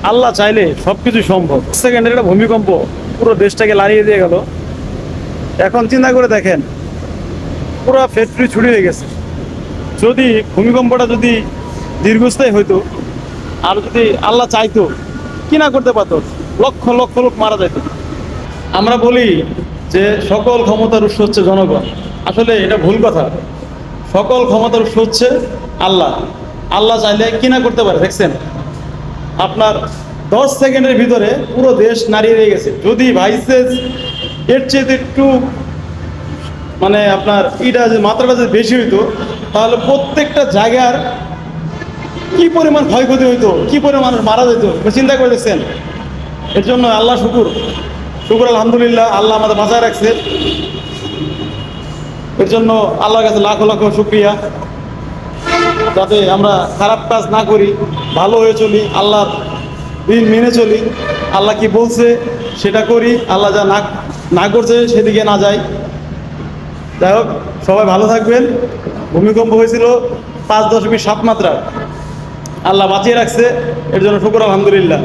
আল্লাহ চাইলে সবকিছু সম্ভব। সেকেন্ডের একটা ভূমিকম্প পুরো দেশটাকে লাড়িয়ে দিয়ে গেল। এখন চিন্তা করে দেখেন, পুরো ফ্যাক্টরি ছড়িয়ে গেছে। যদি ভূমিকম্পটা যদি দীর্ঘস্থায়ী হইতো, আর যদি আল্লাহ চাইতো, কি না করতে পারতো, লক্ষ লক্ষ লোক মারা যেত। আমরা বলি যে সকল ক্ষমতার উৎস হচ্ছে জনগণ, আসলে এটা ভুল কথা। সকল ক্ষমতার উৎস হচ্ছে আল্লাহ। আল্লাহ চাইলে কি না করতে পারে, দেখছেন আপনার 10 সেকেন্ডের ভিতরে পুরো দেশ নাড়িয়ে দিয়ে গেছে। যদি ভাইসেস এর চেয়ে একটু মানে আপনার এটা যে মাত্রাটা যদি বেশি হইতো, তাহলে প্রত্যেকটা জায়গার কি পরিমাণ ক্ষয়ক্ষতি হইতো, কি পরিমাণ মানুষ মারা যেত, চিন্তা করে দেখছেন। এর জন্য আল্লাহ শুকুর, শুকুর আলহামদুলিল্লাহ, আল্লাহ আমাদের বাঁচায় রাখছে। এর জন্য আল্লাহর কাছে লাখ লাখ শুকরিয়া, যাতে আমরা খারাপ কাজ না করি, ভালো হয়ে চলি, আল্লাহর দিন মেনে চলি, আল্লাহ কি বলছে সেটা করি, আল্লাহ যা না না করছে সেদিকে না যাই। যাই হোক, সবাই ভালো থাকবেন। ভূমিকম্প হয়েছিল 5.7 মাত্রা, আল্লাহ বাঁচিয়ে রাখছে, এর জন্য শুকর আলহামদুলিল্লাহ।